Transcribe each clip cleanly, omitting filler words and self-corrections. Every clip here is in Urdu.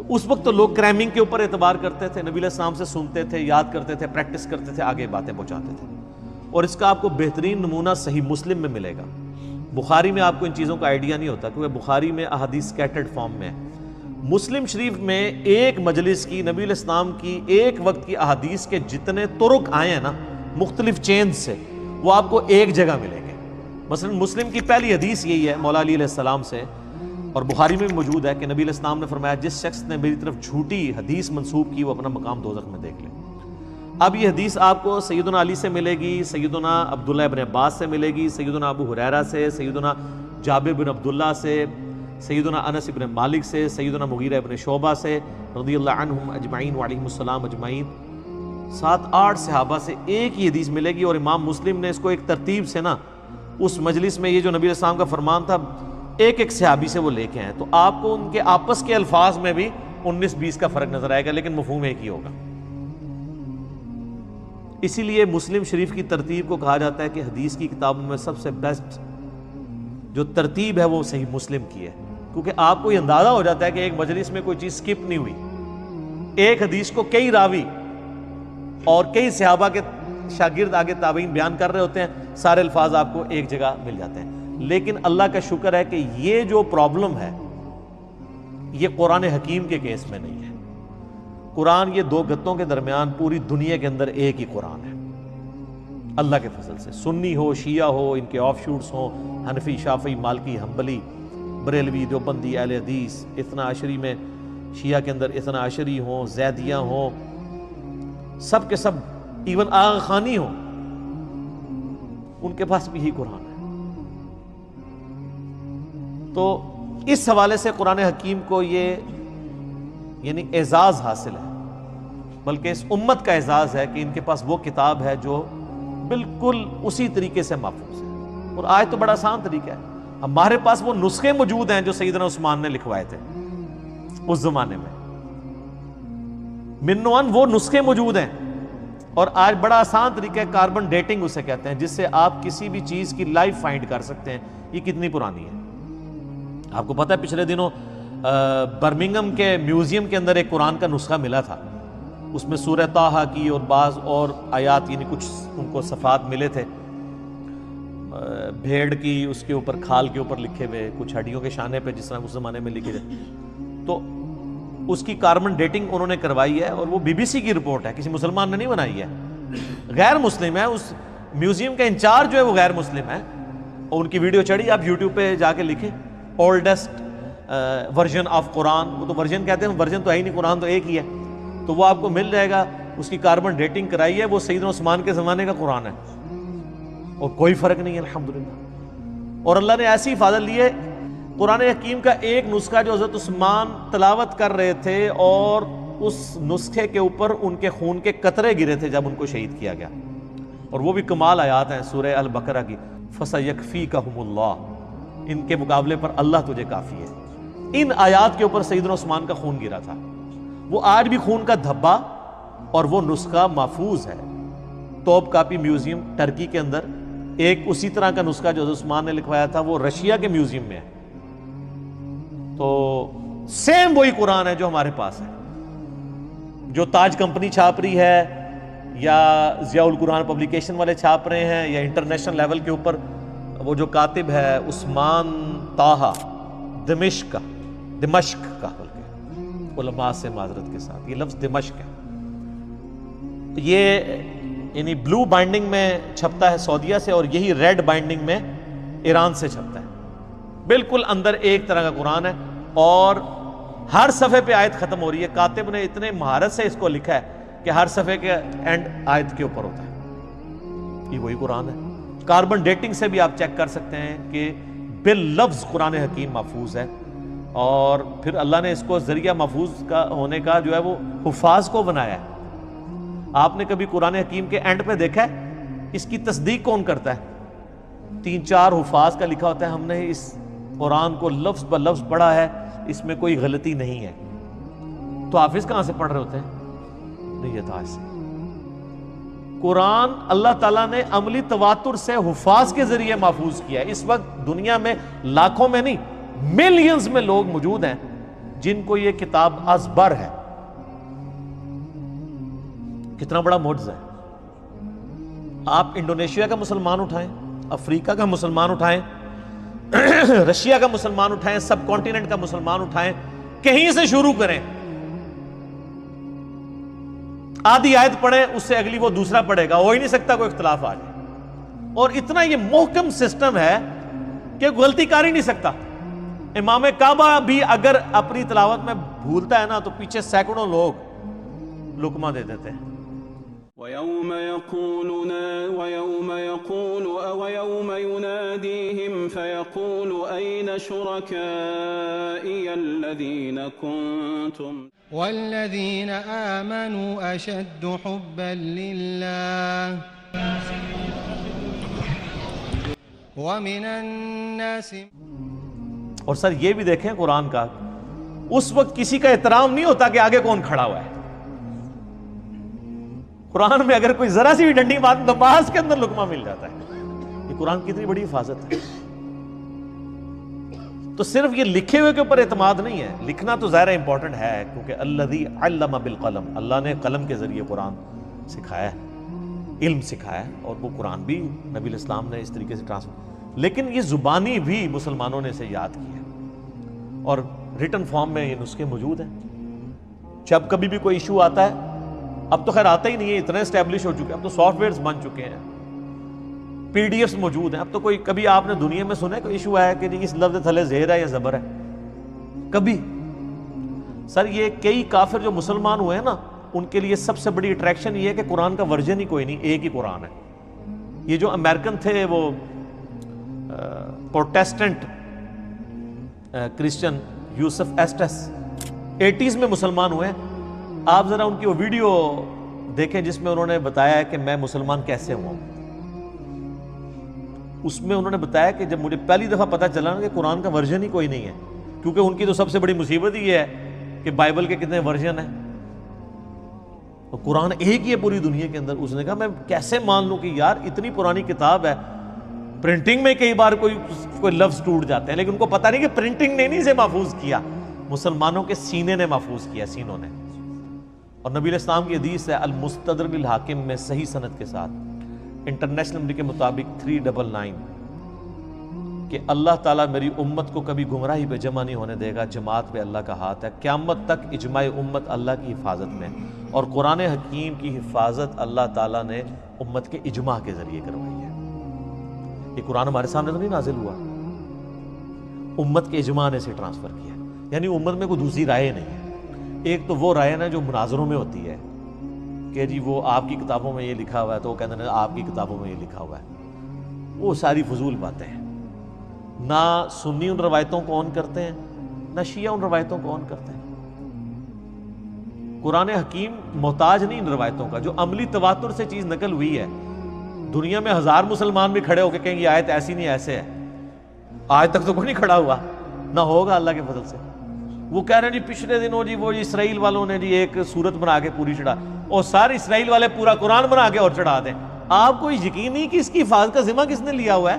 تو اس وقت تو لوگ کریمنگ کے اوپر اعتبار کرتے تھے، نبی علیہ السلام سے سنتے تھے، یاد کرتے تھے، پریکٹس کرتے تھے، آگے باتیں پہنچاتے تھے. اور اس کا آپ کو بہترین نمونہ صحیح مسلم میں ملے گا. بخاری میں آپ کو ان چیزوں کا آئیڈیا نہیں ہوتا کیونکہ بخاری میں احادیث سکیٹرڈ فارم میں ہے. مسلم شریف میں ایک مجلس کی، نبی علیہ السلام کی ایک وقت کی احادیث کے جتنے طرق آئے ہیں نا مختلف چینز سے، وہ آپ کو ایک جگہ ملیں گے. مثلا مسلم کی پہلی حدیث یہی ہے مولا علی علیہ السلام سے، اور بخاری میں بھی موجود ہے کہ نبی علیہ السلام نے فرمایا جس شخص نے میری طرف جھوٹی حدیث منسوب کی وہ اپنا مقام دوزخ میں دیکھ لے. اب یہ حدیث آپ کو سیدنا علی سے ملے گی، سیدنا عبداللہ ابن عباس سے ملے گی، سیدنا ابو ہریرہ سے، سیدنا جابر بن عبداللہ سے، سیدنا انس بن مالک سے، سیدنا مغیرہ ابن شعبہ سے رضی اللہ عنہم اجمعین وعلیہم السلام اجمعین. 7-8 صحابہ سے ایک ہی حدیث ملے گی. اور امام مسلم نے اس کو ایک ترتیب سے نا اس مجلس میں، یہ جو نبی علیہ السلام کا فرمان تھا، ایک ایک صحابی سے وہ لے کے ہیں. تو آپ کو ان کے آپس کے الفاظ میں بھی 19-20 کا فرق نظر آئے گا لیکن مفہوم ایک ہی ہوگا. اسی لیے مسلم شریف کی ترتیب کو کہا جاتا ہے کہ حدیث کی کتابوں میں سب سے بیسٹ جو ترتیب ہے وہ صحیح مسلم کی ہے، کیونکہ آپ کو یہ اندازہ ہو جاتا ہے کہ ایک مجلس میں کوئی چیز سکپ نہیں ہوئی. ایک حدیث کو کئی راوی اور کئی صحابہ کے شاگرد آگے تابعین بیان کر رہے ہوتے ہیں، سارے الفاظ آپ کو ایک جگہ مل جاتے ہیں. لیکن اللہ کا شکر ہے کہ یہ جو پرابلم ہے یہ قرآن حکیم کے کیس میں نہیں ہے. قرآن یہ دو گتوں کے درمیان پوری دنیا کے اندر ایک ہی قرآن ہے اللہ کے فضل سے. سنی ہو، شیعہ ہو، ان کے آف شوٹس ہوں، حنفی، شافعی، مالکی، حنبلی، بریلوی، دیوبندی، اہل حدیث، اثنا عشری میں شیعہ کے اندر اثنا عشری ہوں، زیدیہ ہوں، سب کے سب، ایون آغا خانی ہوں، ان کے پاس بھی یہی قرآن ہے. تو اس حوالے سے قرآن حکیم کو یہ یعنی اعزاز حاصل ہے، بلکہ اس امت کا اعزاز ہے کہ ان کے پاس وہ کتاب ہے جو بالکل اسی طریقے سے محفوظ ہے. اور آج تو بڑا آسان طریقہ ہے، ہمارے پاس وہ نسخے موجود ہیں جو سیدنا عثمان نے لکھوائے تھے اس زمانے میں، من وان وہ نسخے موجود ہیں. اور آج بڑا آسان طریقہ ہے، کاربن ڈیٹنگ اسے کہتے ہیں، جس سے آپ کسی بھی چیز کی لائف فائنڈ کر سکتے ہیں یہ کتنی پرانی ہے. آپ کو پتہ ہے پچھلے دنوں برمنگھم کے میوزیم کے اندر ایک قرآن کا نسخہ ملا تھا، اس میں سورہ طٰہٰ کی اور بعض اور آیات یعنی کچھ ان کو صفحات ملے تھے، بھیڑ کی اس کے اوپر کھال کے اوپر لکھے ہوئے، کچھ ہڈیوں کے شانے پہ جس طرح اس زمانے میں لکھے تھے. تو اس کی کاربن ڈیٹنگ انہوں نے کروائی ہے اور وہ BBC کی رپورٹ ہے، کسی مسلمان نے نہیں بنائی ہے، غیر مسلم ہے. اس میوزیم کا انچارج جو ہے وہ غیر مسلم ہے اور ان کی ویڈیو چڑھی، آپ یوٹیوب پہ جا کے لکھیں اولڈسٹ ورژن آف قرآن. وہ تو ورژن کہتے ہیں، ورژن تو ہے ہی نہیں، قرآن تو ایک ہی ہے. تو وہ آپ کو مل جائے گا، اس کی کاربن ڈیٹنگ کرائی ہے، وہ سیدنا عثمان کے زمانے کا قرآن ہے اور کوئی فرق نہیں ہے الحمدللہ. اور اللہ نے ایسی حفاظت لی ہے. قرآن حکیم کا ایک نسخہ جو حضرت عثمان تلاوت کر رہے تھے اور اس نسخے کے اوپر ان کے خون کے قطرے گرے تھے جب ان کو شہید کیا گیا، اور وہ بھی کمال آیات ہیں سورہ البقرہ کی، فَسَيَكْفِيكَهُمُ اللَّهُ، ان کے مقابلے پر اللہ تجھے کافی ہے. ان آیات کے اوپر سیدنا عثمان کا خون گرا تھا. وہ آج بھی خون کا دھبا اور وہ نسخہ محفوظ ہے. توپ کاپی میوزیم ٹرکی کے اندر ایک اسی طرح کا نسخہ جو حضرت عثمان نے لکھوایا تھا وہ رشیا کے میوزیم میں ہے. تو سیم وہی قرآن ہے جو ہمارے پاس ہے، جو تاج کمپنی چھاپ رہی ہے یا ضیاء القرآن پبلیکیشن والے چھاپ رہے ہیں یا انٹرنیشنل لیول کے اوپر وہ جو کاتب ہے عثمان طٰہٰ دمشق کا بلکہ علماء سے معذرت کے ساتھ یہ لفظ دمشق ہے، یہ یعنی بلو بائنڈنگ میں چھپتا ہے سعودیہ سے اور یہی ریڈ بائنڈنگ میں ایران سے چھپتا ہے. بالکل اندر ایک طرح کا قرآن ہے اور ہر صفحے پہ آیت ختم ہو رہی ہے. کاتب نے اتنے مہارت سے اس کو لکھا ہے کہ ہر صفحے کے اینڈ آیت کے اوپر ہوتا ہے. یہ وہی قرآن ہے. کاربن ڈیٹنگ سے بھی آپ چیک کر سکتے ہیں کہ باللفظ قرآن حکیم محفوظ ہے. اور پھر اللہ نے اس کو ذریعہ محفوظ کا ہونے کا جو ہے وہ حفاظ کو بنایا ہے. آپ نے کبھی قرآن حکیم کے اینڈ پہ دیکھا ہے اس کی تصدیق کون کرتا ہے؟ 3-4 حفاظ کا لکھا ہوتا ہے ہم نے اس قرآن کو لفظ بہ لفظ پڑھا ہے، اس میں کوئی غلطی نہیں ہے. تو حافظ کہاں سے پڑھ رہے ہوتے ہیں؟ نیت سے. قرآن اللہ تعالیٰ نے عملی تواتر سے حفاظ کے ذریعے محفوظ کیا ہے. اس وقت دنیا میں لاکھوں میں نہیں ملینز میں لوگ موجود ہیں جن کو یہ کتاب ازبر ہے. کتنا بڑا معجزہ ہے. آپ انڈونیشیا کا مسلمان اٹھائیں، افریقہ کا مسلمان اٹھائیں، رشیا کا مسلمان اٹھائیں، سب کانٹیننٹ کا مسلمان اٹھائیں، کہیں سے شروع کریں، آدھی آیت پڑھیں، اس سے اگلی وہ دوسرا پڑھے گا، ہو ہی نہیں سکتا کوئی اختلاف آ جائے. اور اتنا یہ محکم سسٹم ہے کہ غلطی کر ہی نہیں سکتا. امام کعبہ بھی اگر اپنی تلاوت میں بھولتا ہے نا تو پیچھے سینکڑوں لوگ لقمہ دے دیتے ہیں. وَيَوْمَ يُنَادِيهِمْ فَيَقُولُ أَيْنَ شُرَكَائِيَ الَّذِينَ كُنتُمْ وَالَّذِينَ آمَنُوا أَشَدُّ حُبًّا لِلَّهِ وَمِنَ النَّاسِ. اور سر یہ بھی دیکھیں قرآن کا، اس وقت کسی کا احترام نہیں ہوتا کہ آگے کون کھڑا ہوا ہے. قرآن میں اگر کوئی ذرا سی بھی ڈنڈی بات نماز کے اندر لقمہ مل جاتا ہے. یہ قرآن کی اتنی بڑی حفاظت ہے. تو صرف یہ لکھے ہوئے کے اوپر اعتماد نہیں ہے، لکھنا تو ظاہر امپورٹنٹ ہے، کیونکہ الذی علم بالقلم، اللہ نے قلم کے ذریعے قرآن سکھایا ہے، علم سکھایا ہے، اور وہ قرآن بھی نبی الاسلام نے اس طریقے سے ٹرانسفر. لیکن یہ زبانی بھی مسلمانوں نے اسے یاد کی ہے، اور ریٹن فارم میں یہ نسخے موجود ہیں. جب کبھی بھی کوئی ایشو آتا ہے، اب تو خیر آتا ہی نہیں ہے، اتنے اسٹیبلش ہو چکے ہیں، اب تو سافٹ ویئرز بن چکے ہیں، پی ڈی ایفs موجود ہیں. اب تو کوئی کبھی آپ نے دنیا میں سنا ہے کوئی ایشو ہے کہ اس لفظ تھلے زیر ہے یا زبر ہے؟ کبھی؟ سر یہ کئی کافر جو مسلمان ہوئے ہیں نا، ان کے لیے سب سے بڑی اٹریکشن یہ ہے کہ قرآن کا ورژن ہی کوئی نہیں، ایک ہی قرآن ہے. یہ جو امریکن تھے وہ پروٹیسٹنٹ کرسچن یوسف ایسٹس 80s میں مسلمان ہوئے ہیں. آپ ذرا ان کی وہ ویڈیو دیکھیں جس میں انہوں نے بتایا ہے کہ میں مسلمان کیسے ہوا ہوں. اس میں انہوں نے بتایا کہ جب مجھے پہلی دفعہ پتہ چلا نا کہ قرآن کا ورژن ہی کوئی نہیں ہے، کیونکہ ان کی تو سب سے بڑی مصیبت ہی یہ ہے کہ بائبل کے کتنے ورژن ہیں، تو قرآن ایک ہی ہے پوری دنیا کے اندر. اس نے کہا میں کیسے مان لوں کہ یار اتنی پرانی کتاب ہے، پرنٹنگ میں کئی بار کوئی لفظ ٹوٹ جاتے ہیں، لیکن ان کو پتہ نہیں کہ پرنٹنگ نے نہیں اسے محفوظ کیا، مسلمانوں کے سینے نے محفوظ کیا، سینوں نے. اور نبی علیہ السلام کی حدیث ہے المستدرک الحاکم میں صحیح سند کے ساتھ، انٹرنیشنل نمبر کے مطابق 399، کہ اللہ تعالیٰ میری امت کو کبھی گمراہی پہ جمع نہیں ہونے دے گا، جماعت پہ اللہ کا ہاتھ ہے، قیامت تک اجماع امت اللہ کی حفاظت میں. اور قرآن حکیم کی حفاظت اللہ تعالیٰ نے امت کے اجماع کے ذریعے کروائی ہے. یہ قرآن ہمارے سامنے تو نہیں نازل ہوا، امت کے اجماع نے اسے ٹرانسفر کیا. یعنی امت میں کوئی دوسری رائے نہیں ہے. ایک تو وہ رائے نا جو مناظروں میں ہوتی ہے کہ جی وہ آپ کی کتابوں میں یہ لکھا ہوا ہے، تو وہ کہتے ہیں آپ کی کتابوں میں یہ لکھا ہوا ہے. وہ ساری فضول باتیں ہیں. نہ سنی ان روایتوں کو آن کرتے ہیں، نہ شیعہ ان روایتوں کو آن کرتے ہیں. قرآن حکیم محتاج نہیں ان روایتوں کا. جو عملی تواتر سے چیز نقل ہوئی ہے، دنیا میں 1000 مسلمان بھی کھڑے ہو کے کہیں یہ آیت ایسی نہیں ایسے ہے، آج تک تو کوئی نہیں کھڑا ہوا، نہ ہوگا اللہ کے فضل سے. وہ کہہ رہے ہیں جی پچھلے دنوں جی وہ اسرائیل والوں نے جی ایک سورت بنا کے پوری چڑھا، اور سارے اسرائیل والے پورا قرآن بنا کے اور چڑھا دیں. آپ کو یقین نہیں کہ اس کی حفاظت کا ذمہ کس نے لیا ہوا ہے؟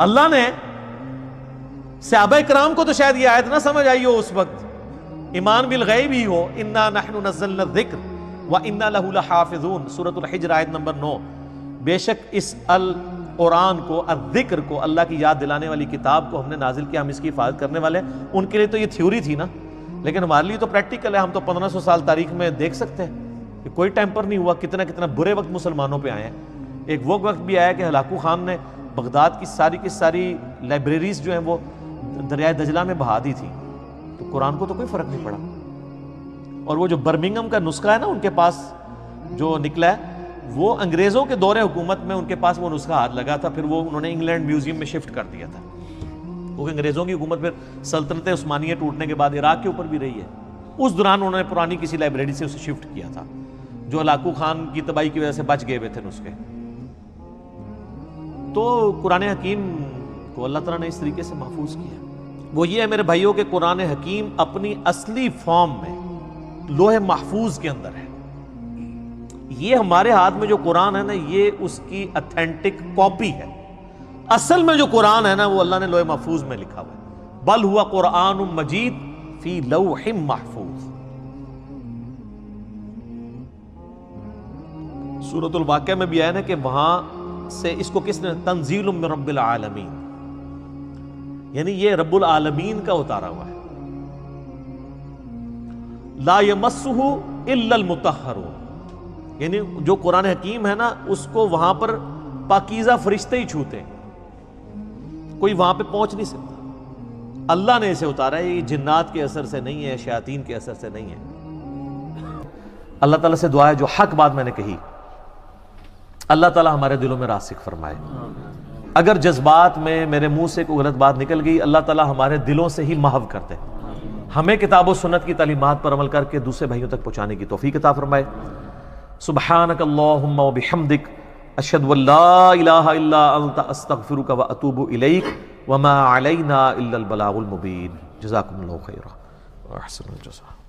اللہ نے. صحابہ کرام کو تو شاید یہ آیت نہ سمجھ آئی ہو اس وقت، ایمان بالغیب ہی ہو، انا نحن نزلنا الذکر وانا لہ لحافظون، سورۃ الحجر آیت نمبر 9. بے شک اس القرآن کو، الذکر کو، اللہ کی یاد دلانے والی کتاب کو ہم نے نازل کیا، ہم اس کی حفاظت کرنے والے ہیں. ان کے لیے تو یہ تھیوری تھی نا، لیکن ہمارے لیے تو پریکٹیکل ہے. ہم تو 1500 سال تاریخ میں دیکھ سکتے ہیں کہ کوئی ٹیمپر نہیں ہوا. کتنا کتنا برے وقت مسلمانوں پہ آئے ہیں. ایک وہ وقت بھی آیا کہ ہلاکو خان نے بغداد کی ساری لائبریریز جو ہیں وہ دریائے دجلہ میں بہا دی تھی، تو قرآن کو تو کوئی فرق نہیں پڑا. اور وہ جو برمنگھم کا نسخہ ہے نا ان کے پاس جو نکلا ہے، وہ انگریزوں کے دور حکومت میں ان کے پاس وہ نسخہ ہاتھ لگا تھا، پھر وہ انہوں نے انگلینڈ میوزیم میں شفٹ کر دیا تھا. کیونکہ انگریزوں کی حکومت پھر سلطنت عثمانیہ ٹوٹنے کے بعد عراق کے اوپر بھی رہی ہے. اس دوران انہوں نے پرانی کسی لائبریری سے اسے شفٹ کیا تھا، جو ہلاکو خان کی تباہی کی وجہ سے بچ گئے ہوئے تھے نسخے. تو قرآن حکیم کو اللہ تعالیٰ نے اس طریقے سے محفوظ کیا. وہ یہ ہے میرے بھائیوں کہ قرآن حکیم اپنی اصلی فارم میں لوح محفوظ کے اندر ہے. یہ ہمارے ہاتھ میں جو قرآن ہے نا، یہ اس کی اتھینٹک کاپی ہے. اصل میں جو قرآن ہے نا وہ اللہ نے لوح محفوظ میں لکھا ہوا ہے. بل ہوا قرآن مجید فی لوح محفوظ. سورۃ الواقعہ میں بھی آیا نا کہ وہاں سے اس کو کس نے تنزیل من رب العالمین، یعنی یہ رب العالمین کا اتارا ہوا ہے. لا یمسہ الا المطہرون، یعنی جو قرآن حکیم ہے نا اس کو وہاں پر پاکیزہ فرشتے ہی چھوتے ہیں، کوئی وہاں پہ پہنچ نہیں سکتا. اللہ نے اسے اتارا ہے، یہ جنات کے اثر سے نہیں ہے، شیاطین کے اثر سے نہیں ہے. اللہ تعالیٰ سے دعا ہے جو حق بات میں نے کہی اللہ تعالیٰ ہمارے دلوں میں راسخ فرمائے. اگر جذبات میں میرے منہ سے کوئی غلط بات نکل گئی اللہ تعالیٰ ہمارے دلوں سے ہی محو کر دے، ہمیں کتاب و سنت کی تعلیمات پر عمل کر کے دوسرے بھائیوں تک پہنچانے کی توفیق عطا فرمائے. سبحانک اللہم و بحمدک، اشہد ان لا الہ الا انت، استغفرک و اتوب الیک، وما علینا الا البلاغ المبین. جزاکم اللہ خیرا و احسن الجزاء.